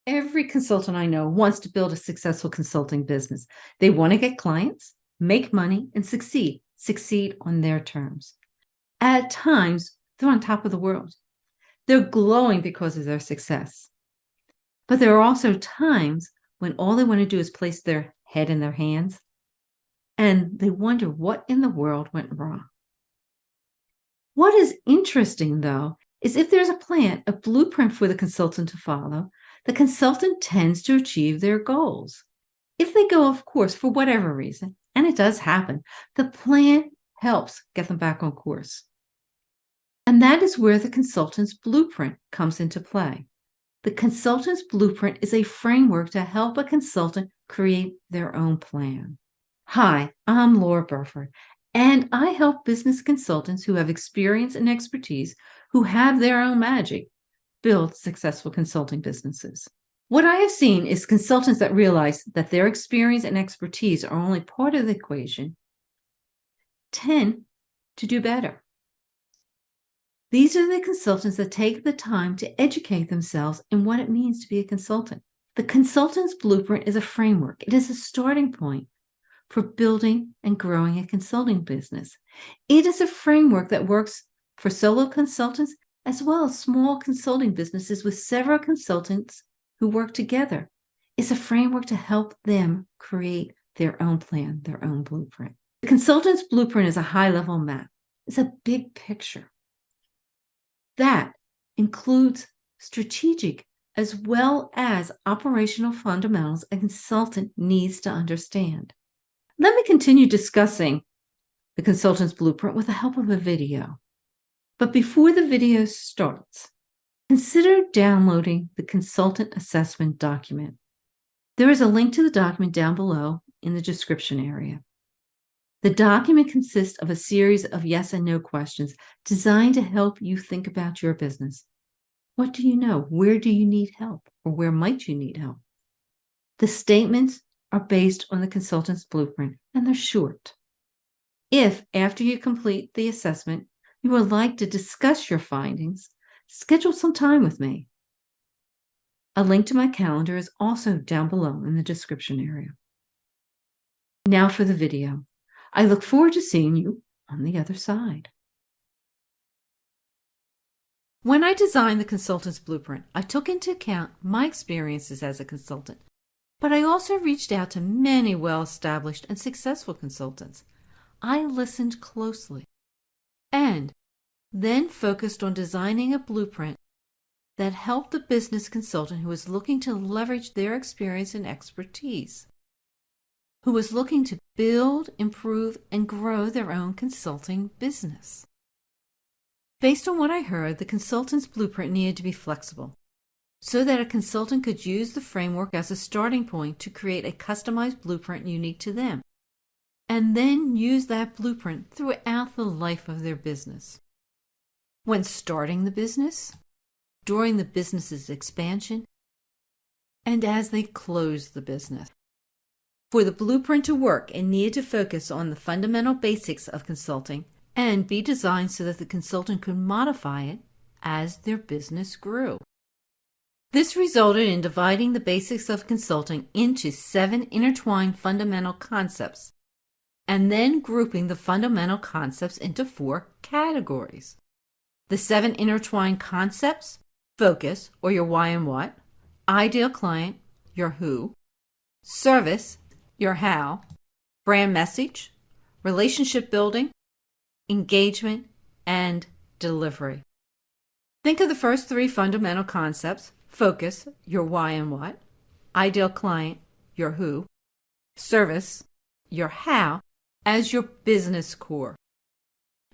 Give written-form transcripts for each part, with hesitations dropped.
Every consultant I know wants to build a successful consulting business. They want to get clients, make money, and succeed on their terms. At times, they're on top of the world. They're glowing because of their success. But there are also times when all they want to do is place their head in their hands, and they wonder what in the world went wrong. What is interesting, though, is if there's a plan, a blueprint for the consultant to follow, the consultant tends to achieve their goals. If they go off course for whatever reason, and it does happen, the plan helps get them back on course. And that is where the consultant's blueprint comes into play. The consultant's blueprint is a framework to help a consultant create their own plan. Hi, I'm Laura Burford, and I help business consultants who have experience and expertise, who have their own magic, build successful consulting businesses. What I have seen is consultants that realize that their experience and expertise are only part of the equation tend to do better. These are the consultants that take the time to educate themselves in what it means to be a consultant. The consultant's blueprint is a framework. It is a starting point for building and growing a consulting business. It is a framework that works for solo consultants as well as small consulting businesses with several consultants who work together. It's a framework to help them create their own plan, their own blueprint. The consultant's blueprint is a high-level map. It's a big picture. That includes strategic as well as operational fundamentals a consultant needs to understand. Let me continue discussing the consultant's blueprint with the help of a video. But before the video starts, consider downloading the consultant assessment document. There is a link to the document down below in the description area. The document consists of a series of yes and no questions designed to help you think about your business. What do you know? Where do you need help? Or where might you need help? The statements are based on the consultant's blueprint, and they're short. If, after you complete the assessment, you would like to discuss your findings, schedule some time with me. A link to my calendar is also down below in the description area. Now for the video. I look forward to seeing you on the other side. When I designed the consultant's blueprint, I took into account my experiences as a consultant, but I also reached out to many well-established and successful consultants. I listened closely and then focused on designing a blueprint that helped the business consultant who was looking to leverage their experience and expertise, who was looking to build, improve, and grow their own consulting business. Based on what I heard, the consultant's blueprint needed to be flexible so that a consultant could use the framework as a starting point to create a customized blueprint unique to them, and then use that blueprint throughout the life of their business. When starting the business, during the business's expansion, and as they close the business. For the blueprint to work, it needed to focus on the fundamental basics of consulting and be designed so that the consultant could modify it as their business grew. This resulted in dividing the basics of consulting into 7 intertwined fundamental concepts, and then grouping the fundamental concepts into 4 categories. The 7 intertwined concepts: focus, or your why and what; ideal client, your who; service, your how; brand message; relationship building; engagement; and delivery. Think of the first 3 fundamental concepts: focus, your why and what; ideal client, your who; service, your how, as your business core.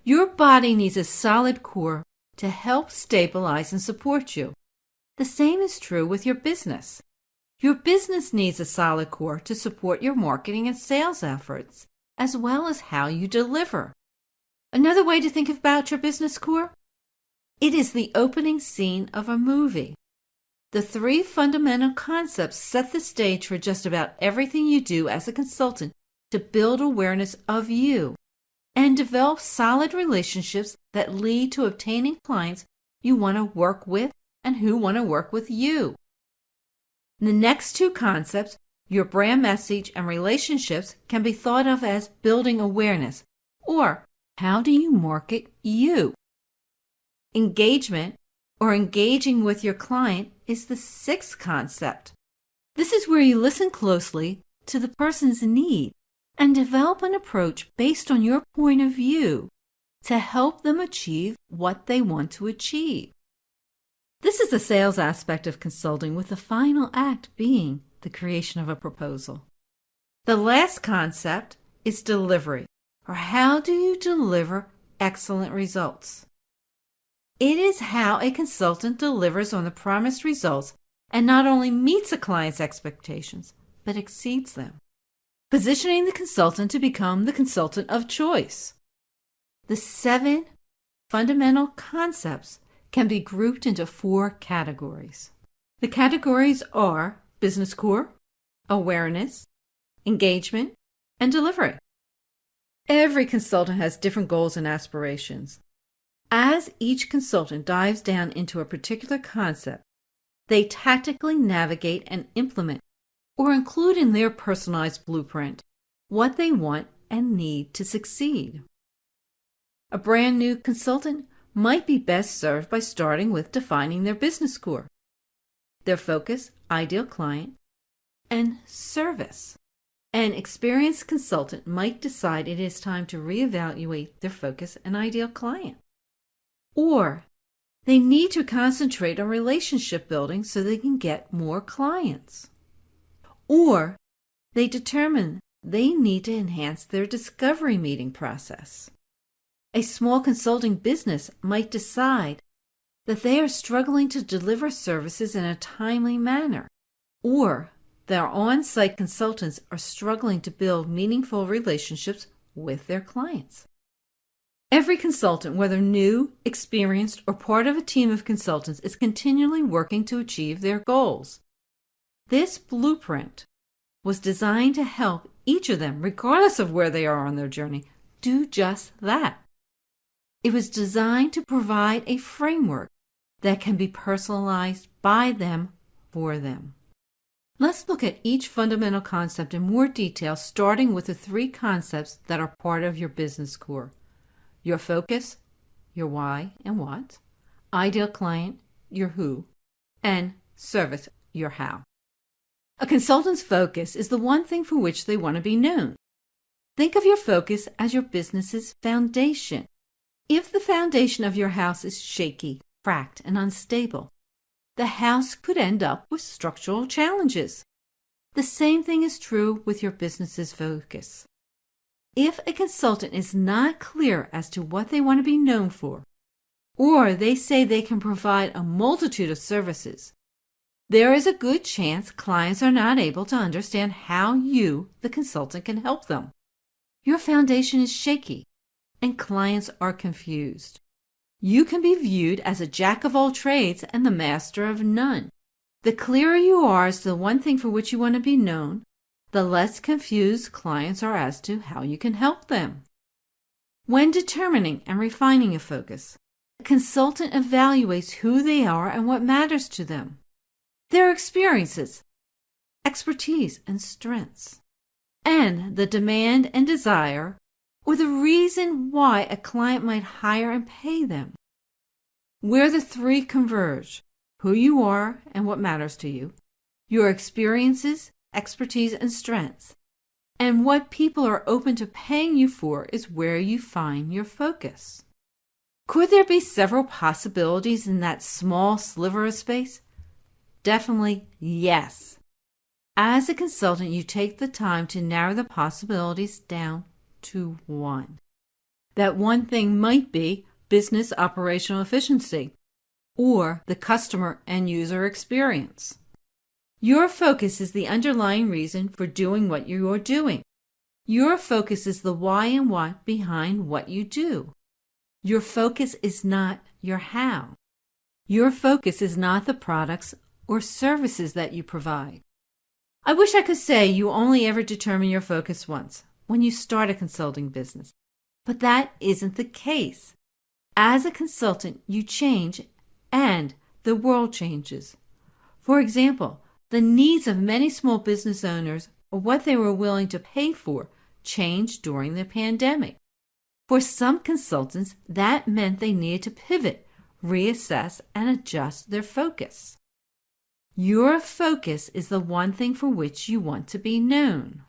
Your body needs a solid core to help stabilize and support you. The same is true with your business. Your business needs a solid core to support your marketing and sales efforts, as well as how you deliver. Another way to think about your business core? It is the opening scene of a movie. The 3 fundamental concepts set the stage for just about everything you do as a consultant to build awareness of you and develop solid relationships that lead to obtaining clients you want to work with and who want to work with you. The next two concepts, your brand message and relationships, can be thought of as building awareness, or how do you market you? Engagement, or engaging with your client, is the sixth concept. This is where you listen closely to the person's need and develop an approach based on your point of view to help them achieve what they want to achieve. This is the sales aspect of consulting, with the final act being the creation of a proposal. The last concept is delivery, or how do you deliver excellent results? It is how a consultant delivers on the promised results and not only meets a client's expectations, but exceeds them, positioning the consultant to become the consultant of choice. The 7 fundamental concepts can be grouped into 4 categories. The categories are business core, awareness, engagement, and delivery. Every consultant has different goals and aspirations. As each consultant dives down into a particular concept, they tactically navigate and implement, or include in their personalized blueprint, what they want and need to succeed. A brand new consultant might be best served by starting with defining their business core, their focus, ideal client, and service. An experienced consultant might decide it is time to reevaluate their focus and ideal client. Or they need to concentrate on relationship building so they can get more clients. Or they determine they need to enhance their discovery meeting process. A small consulting business might decide that they are struggling to deliver services in a timely manner, or their on-site consultants are struggling to build meaningful relationships with their clients. Every consultant, whether new, experienced, or part of a team of consultants, is continually working to achieve their goals. This blueprint was designed to help each of them, regardless of where they are on their journey, do just that. It was designed to provide a framework that can be personalized by them for them. Let's look at each fundamental concept in more detail, starting with the 3 concepts that are part of your business core: your focus, your why and what, ideal client, your who, and service, your how. A consultant's focus is the one thing for which they want to be known. Think of your focus as your business's foundation. If the foundation of your house is shaky, cracked, and unstable, the house could end up with structural challenges. The same thing is true with your business's focus. If a consultant is not clear as to what they want to be known for, or they say they can provide a multitude of services, there is a good chance clients are not able to understand how you, the consultant, can help them. Your foundation is shaky, and clients are confused. You can be viewed as a jack of all trades and the master of none. The clearer you are as to the one thing for which you want to be known, the less confused clients are as to how you can help them. When determining and refining a focus, a consultant evaluates who they are and what matters to them, their experiences, expertise, and strengths, and the demand and desire or the reason why a client might hire and pay them. Where the 3 converge, who you are and what matters to you, your experiences, expertise, and strengths, and what people are open to paying you for, is where you find your focus. Could there be several possibilities in that small sliver of space? Definitely yes. As a consultant, you take the time to narrow the possibilities down to 1. That one thing might be business operational efficiency, or the customer and user experience. Your focus is the underlying reason for doing what you are doing. Your focus is the why and what behind what you do. Your focus is not your how. Your focus is not the products or services that you provide. I wish I could say you only ever determine your focus once, when you start a consulting business, but that isn't the case. As a consultant, you change and the world changes. For example, The needs of many small business owners or what they were willing to pay for changed during the pandemic. For some consultants, that meant they needed to pivot, reassess, and adjust their focus. Your focus is the one thing for which you want to be known.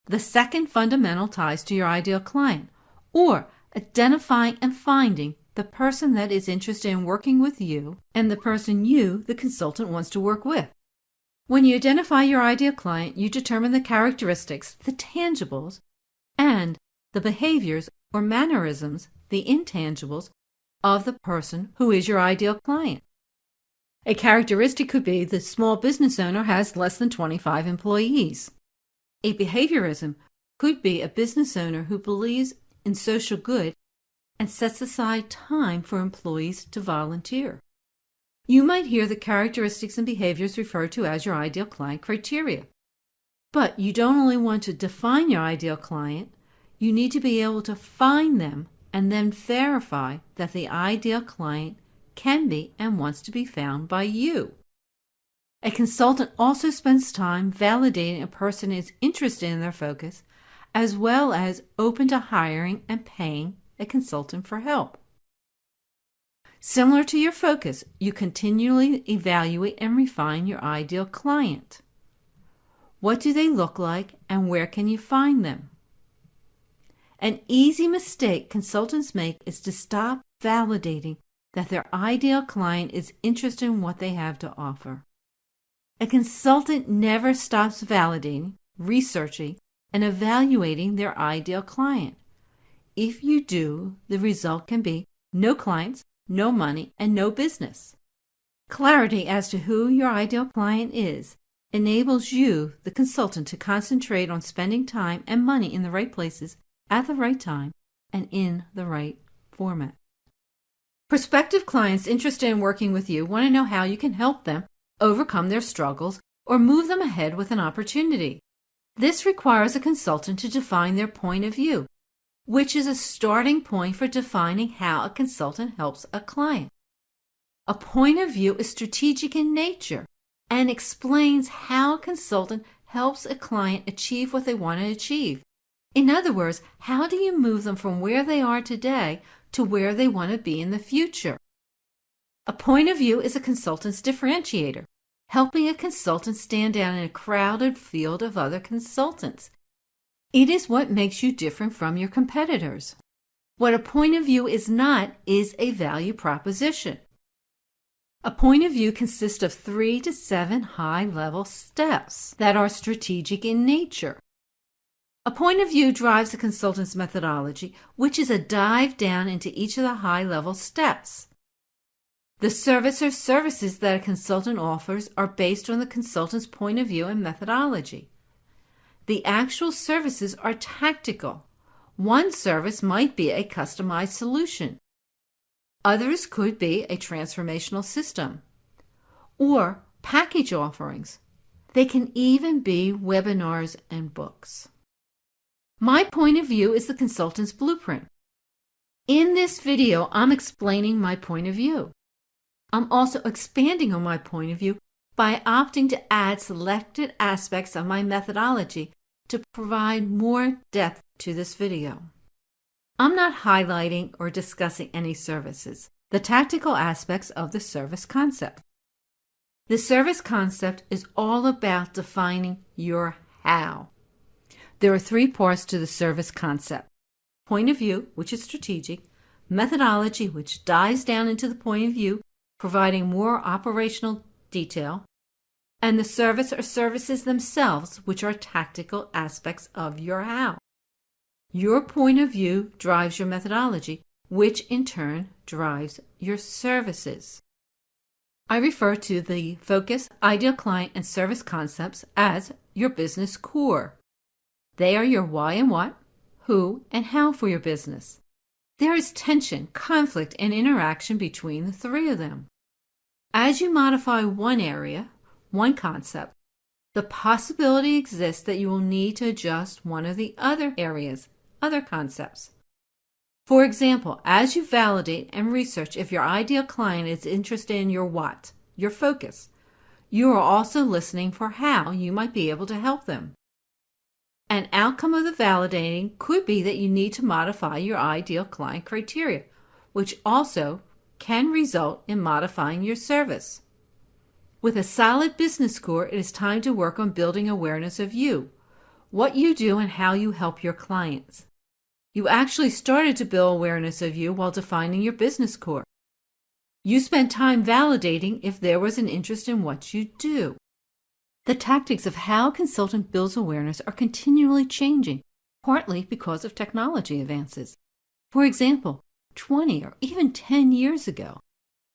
The second fundamental ties to your ideal client, or identifying and finding the person that is interested in working with you and the person you, the consultant, wants to work with. When you identify your ideal client, you determine the characteristics, the tangibles, and the behaviors or mannerisms, the intangibles, of the person who is your ideal client. A characteristic could be the small business owner has less than 25 employees. A behaviorism could be a business owner who believes in social good and sets aside time for employees to volunteer. You might hear the characteristics and behaviors referred to as your ideal client criteria. But you don't only want to define your ideal client, you need to be able to find them and then verify that the ideal client can be and wants to be found by you. A consultant also spends time validating a person is interested in their focus, as well as open to hiring and paying a consultant for help. Similar to your focus, you continually evaluate and refine your ideal client. What do they look like and where can you find them? An easy mistake consultants make is to stop validating that their ideal client is interested in what they have to offer. A consultant never stops validating, researching, and evaluating their ideal client. If you do, the result can be no clients, no money, and no business. Clarity as to who your ideal client is enables you, the consultant, to concentrate on spending time and money in the right places at the right time and in the right format. Prospective clients interested in working with you want to know how you can help them overcome their struggles or move them ahead with an opportunity. This requires a consultant to define their point of view, which is a starting point for defining how a consultant helps a client. A point of view is strategic in nature and explains how a consultant helps a client achieve what they want to achieve. In other words, how do you move them from where they are today to where they want to be in the future? A point of view is a consultant's differentiator, helping a consultant stand out in a crowded field of other consultants. It is what makes you different from your competitors. What a point of view is not is a value proposition. A point of view consists of 3 to 7 high-level steps that are strategic in nature. A point of view drives a consultant's methodology, which is a dive down into each of the high-level steps. The service or services that a consultant offers are based on the consultant's point of view and methodology. The actual services are tactical. One service might be a customized solution. Others could be a transformational system or package offerings. They can even be webinars and books. My point of view is the consultant's blueprint. In this video, I'm explaining my point of view. I'm also expanding on my point of view by opting to add selected aspects of my methodology to provide more depth to this video. I'm not highlighting or discussing any services, the tactical aspects of the service concept. The service concept is all about defining your how. There are 3 parts to the service concept: point of view, which is strategic; methodology, which dives down into the point of view, providing more operational detail; and the service or services themselves, which are tactical aspects of your how. Your point of view drives your methodology, which in turn drives your services. I refer to the focus, ideal client, and service concepts as your business core. They are your why and what, who, and how for your business. There is tension, conflict, and interaction between the 3 of them. As you modify one area, one concept, the possibility exists that you will need to adjust one of the other areas, other concepts. For example, as you validate and research if your ideal client is interested in your what, your focus, You are also listening for how you might be able to help them. An outcome of the validating could be that you need to modify your ideal client criteria, which also can result in modifying your service. With a solid business score, it is time to work on building awareness of you, what you do, and how you help your clients. You actually started to build awareness of you while defining your business score. You spent time validating if there was an interest in what you do. The tactics of how a consultant builds awareness are continually changing, partly because of technology advances. For example, 20 or even 10 years ago,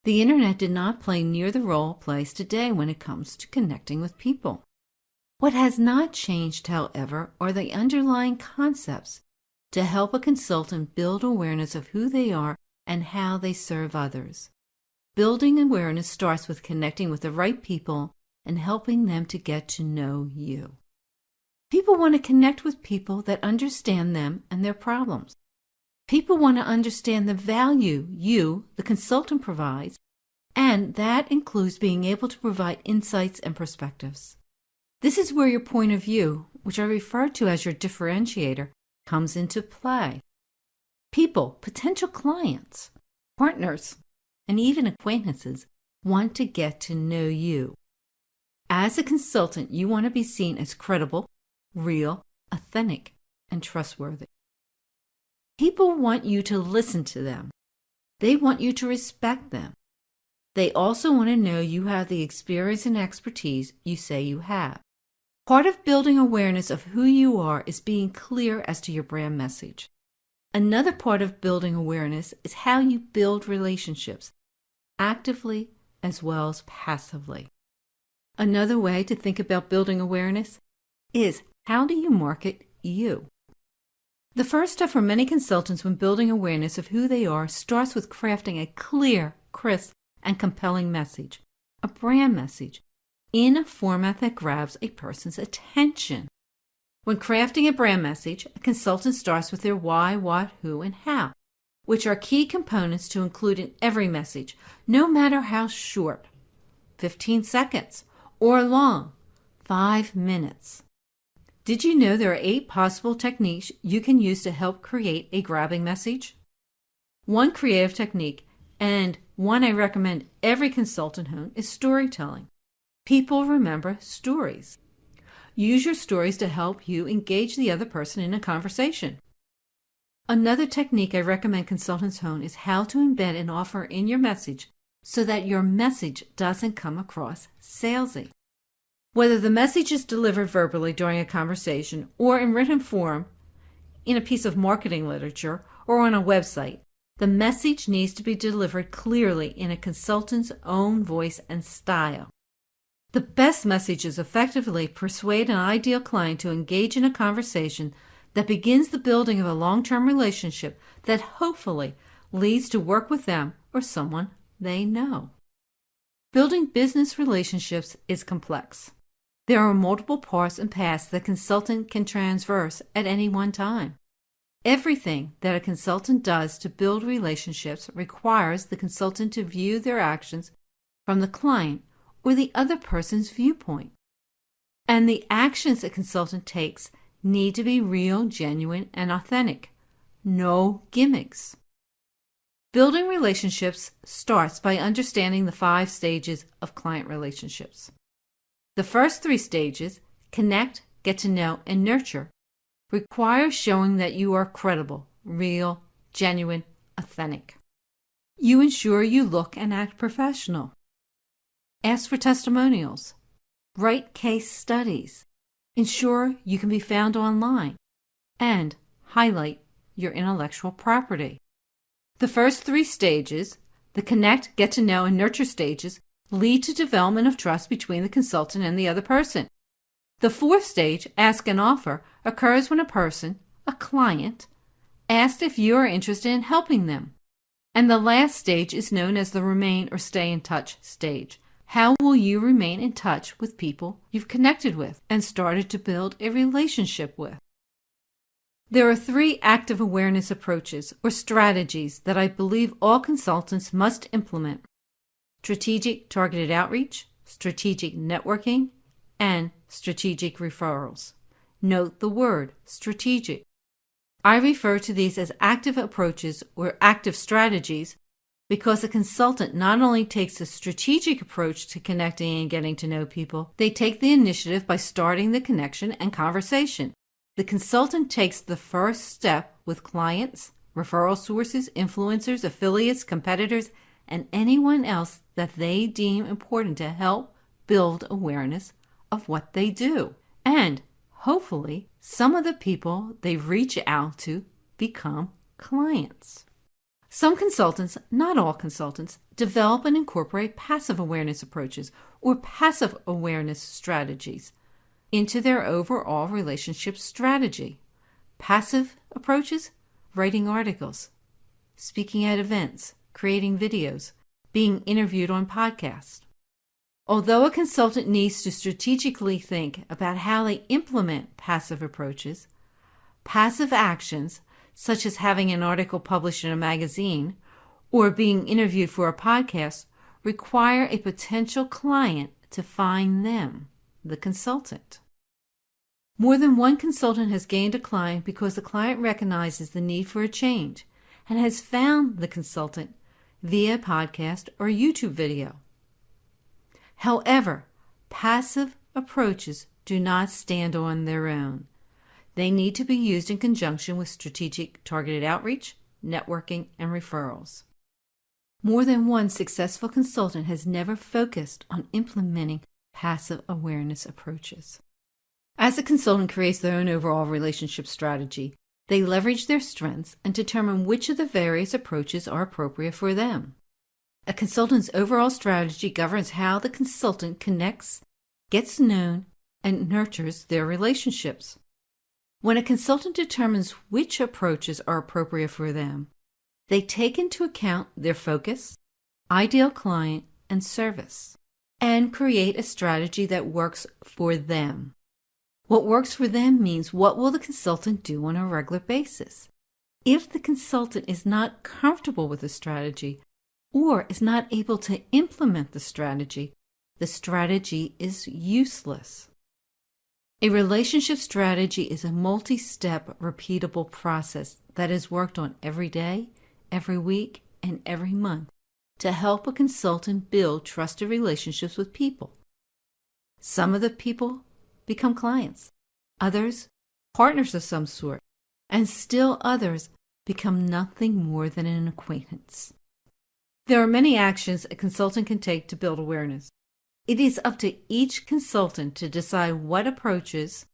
the internet did not play near the role it plays today when it comes to connecting with people. What has not changed, however, are the underlying concepts to help a consultant build awareness of who they are and how they serve others. Building awareness starts with connecting with the right people and helping them to get to know you. People want to connect with people that understand them and their problems. People want to understand the value you, the consultant, provides, and that includes being able to provide insights and perspectives. This is where your point of view, which I refer to as your differentiator, comes into play. People, potential clients, partners, and even acquaintances want to get to know you. As a consultant, you want to be seen as credible, real, authentic, and trustworthy. People want you to listen to them. They want you to respect them. They also want to know you have the experience and expertise you say you have. Part of building awareness of who you are is being clear as to your brand message. Another part of building awareness is how you build relationships, actively as well as passively. Another way to think about building awareness is, how do you market you? The first step for many consultants when building awareness of who they are starts with crafting a clear, crisp, and compelling message, a brand message, in a format that grabs a person's attention. When crafting a brand message, a consultant starts with their why, what, who, and how, which are key components to include in every message, no matter how short, 15 seconds, or long, 5 minutes. Did you know there are 8 possible techniques you can use to help create a grabbing message? One creative technique, and one I recommend every consultant hone, is storytelling. People remember stories. Use your stories to help you engage the other person in a conversation. Another technique I recommend consultants hone is how to embed an offer in your message so that your message doesn't come across salesy. Whether the message is delivered verbally during a conversation or in written form, in a piece of marketing literature, or on a website, the message needs to be delivered clearly in a consultant's own voice and style. The best messages effectively persuade an ideal client to engage in a conversation that begins the building of a long-term relationship that hopefully leads to work with them or someone they know. Building business relationships is complex. There are multiple parts and paths the consultant can traverse at any one time. Everything that a consultant does to build relationships requires the consultant to view their actions from the client or the other person's viewpoint. And the actions a consultant takes need to be real, genuine, and authentic. No gimmicks. Building relationships starts by understanding the 5 stages of client relationships. The first 3 stages, connect, get to know, and nurture, require showing that you are credible, real, genuine, authentic. You ensure you look and act professional. Ask for testimonials. Write case studies. Ensure you can be found online. And highlight your intellectual property. The first 3 stages, the connect, get to know, and nurture stages, lead to development of trust between the consultant and the other person. The 4th stage, ask and offer, occurs when a person, a client, asks if you are interested in helping them. And the last stage is known as the remain or stay in touch stage. How will you remain in touch with people you've connected with and started to build a relationship with? There are 3 active awareness approaches or strategies that I believe all consultants must implement: strategic targeted outreach, strategic networking, and strategic referrals. Note the word strategic. I refer to these as active approaches or active strategies because a consultant not only takes a strategic approach to connecting and getting to know people, they take the initiative by starting the connection and conversation. The consultant takes the first step with clients, referral sources, influencers, affiliates, competitors, and anyone else that they deem important to help build awareness of what they do. And hopefully, some of the people they reach out to become clients. Some consultants, not all consultants, develop and incorporate passive awareness approaches or passive awareness strategies into their overall relationship strategy. Passive approaches: writing articles, speaking at events, creating videos, being interviewed on podcasts. Although a consultant needs to strategically think about how they implement passive approaches, passive actions, such as having an article published in a magazine or being interviewed for a podcast, require a potential client to find them, the consultant. More than one consultant has gained a client because the client recognizes the need for a change and has found the consultant via podcast or YouTube video. However, passive approaches do not stand on their own. They need to be used in conjunction with strategic targeted outreach, networking, and referrals. More than one successful consultant has never focused on implementing passive awareness approaches. As a consultant creates their own overall relationship strategy, they leverage their strengths and determine which of the various approaches are appropriate for them. A consultant's overall strategy governs how the consultant connects, gets known, and nurtures their relationships. When a consultant determines which approaches are appropriate for them, they take into account their focus, ideal client, and service, and create a strategy that works for them. What works for them means what will the consultant do on a regular basis. If the consultant is not comfortable with a strategy or is not able to implement the strategy is useless. A relationship strategy is a multi-step, repeatable process that is worked on every day, every week, and every month to help a consultant build trusted relationships with people. Some of the people become clients, others partners of some sort, and still others become nothing more than an acquaintance. There are many actions a consultant can take to build awareness. It is up to each consultant to decide what approaches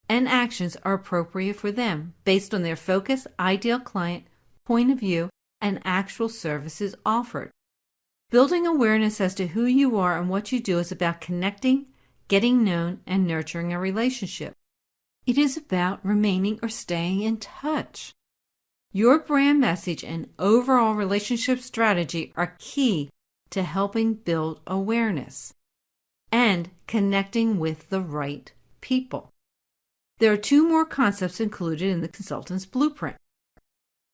and actions are appropriate for them based on their focus, ideal client, point of view, and actual services offered. Building awareness as to who you are and what you do is about connecting, getting known, and nurturing a relationship. It is about remaining or staying in touch. Your brand message and overall relationship strategy are key to helping build awareness and connecting with the right people. There are two more concepts included in the consultant's blueprint.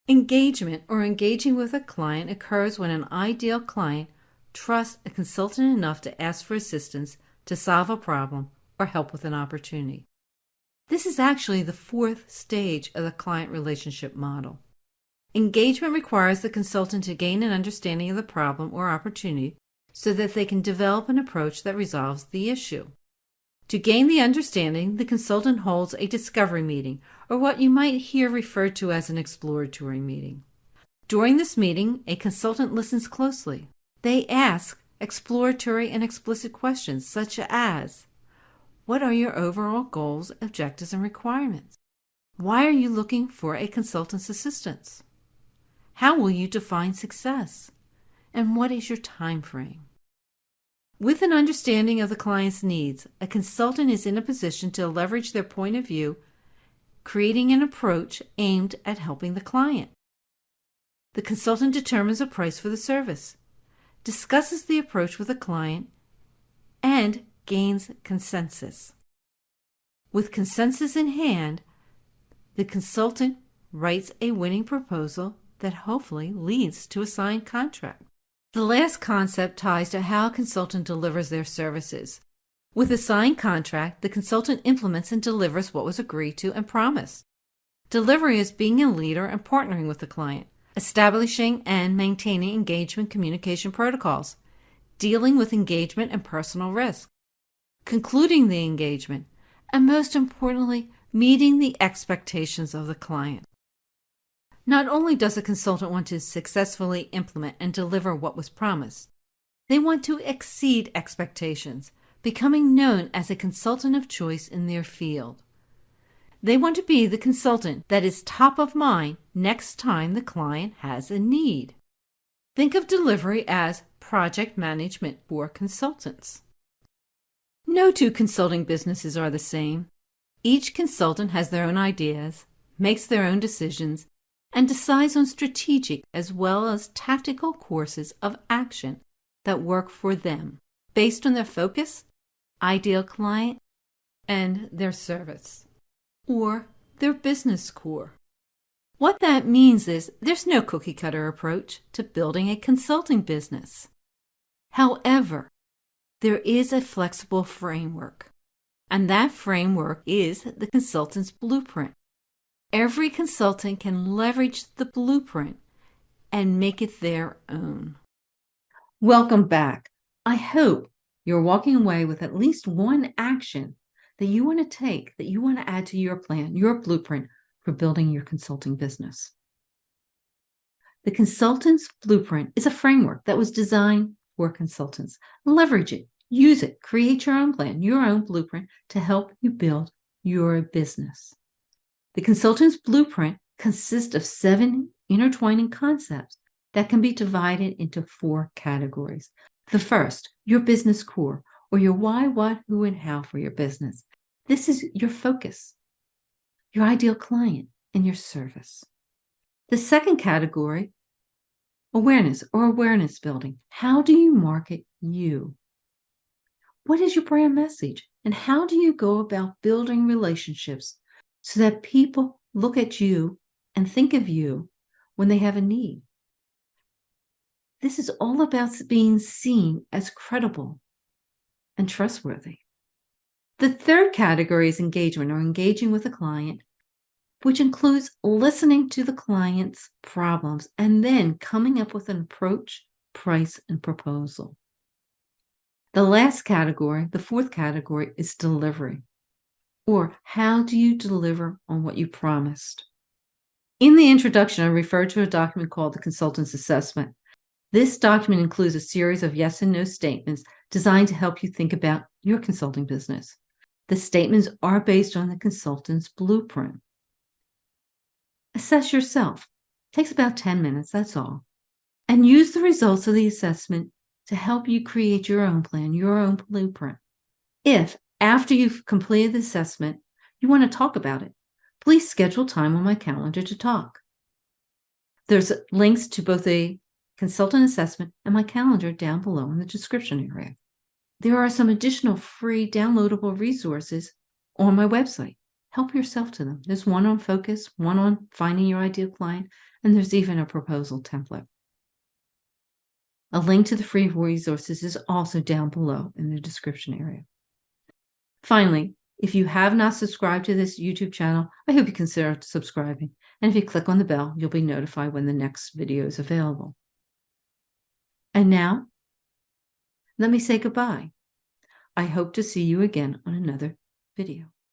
Engagement, or engaging with a client, occurs when an ideal client trusts a consultant enough to ask for assistance to solve a problem or help with an opportunity. This is actually the fourth stage of the client relationship model. Engagement requires the consultant to gain an understanding of the problem or opportunity so that they can develop an approach that resolves the issue. To gain the understanding, the consultant holds a discovery meeting, or what you might hear referred to as an exploratory meeting. During this meeting, a consultant listens closely. They ask exploratory and explicit questions such as, what are your overall goals, objectives, and requirements? Why are you looking for a consultant's assistance? How will you define success? And what is your time frame? With an understanding of the client's needs, a consultant is in a position to leverage their point of view, creating an approach aimed at helping the client. The consultant determines a price for the service, discusses the approach with the client, and gains consensus. With consensus in hand, the consultant writes a winning proposal that hopefully leads to a signed contract. The last concept ties to how a consultant delivers their services. With a signed contract, the consultant implements and delivers what was agreed to and promised. Delivery is being a leader and partnering with the client, establishing and maintaining engagement communication protocols, dealing with engagement and personal risk, concluding the engagement, and most importantly, meeting the expectations of the client. Not only does a consultant want to successfully implement and deliver what was promised, they want to exceed expectations, becoming known as a consultant of choice in their field. They want to be the consultant that is top of mind next time the client has a need. Think of delivery as project management for consultants. No two consulting businesses are the same. Each consultant has their own ideas, makes their own decisions, and decides on strategic as well as tactical courses of action that work for them, based on their focus, ideal client, and their service, or their business core. What that means is there's no cookie-cutter approach to building a consulting business. However, there is a flexible framework, and that framework is the consultant's blueprint. Every consultant can leverage the blueprint and make it their own. Welcome back. I hope you're walking away with at least one action that you want to take, that you want to add to your plan, your blueprint for building your consulting business. The consultant's blueprint is a framework that was designed for consultants. Leverage it, use it, create your own plan, your own blueprint to help you build your business. The consultant's blueprint consists of 7 intertwining concepts that can be divided into 4 categories. The first, your business core, or your why, what, who, and how for your business. This is your focus, your ideal client, and your service. The second category, awareness or awareness building. How do you market you? What is your brand message? And how do you go about building relationships so that people look at you and think of you when they have a need? This is all about being seen as credible and trustworthy. The third category is engagement, or engaging with a client, which includes listening to the client's problems and then coming up with an approach, price, and proposal. The last category, the fourth category, is delivery, or how do you deliver on what you promised? In the introduction, I referred to a document called the Consultant's Assessment. This document includes a series of yes and no statements designed to help you think about your consulting business. The statements are based on the consultant's blueprint. Assess yourself. It takes about 10 minutes, that's all. And use the results of the assessment to help you create your own plan, your own blueprint. If, after you've completed the assessment, you want to talk about it, please schedule time on my calendar to talk. There's links to both a consultant assessment and my calendar down below in the description area. There are some additional free downloadable resources on my website. Help yourself to them. There's one on focus, one on finding your ideal client, and there's even a proposal template. A link to the free resources is also down below in the description area. Finally, if you have not subscribed to this YouTube channel, I hope you consider subscribing. And if you click on the bell, you'll be notified when the next video is available. And now, let me say goodbye. I hope to see you again on another video.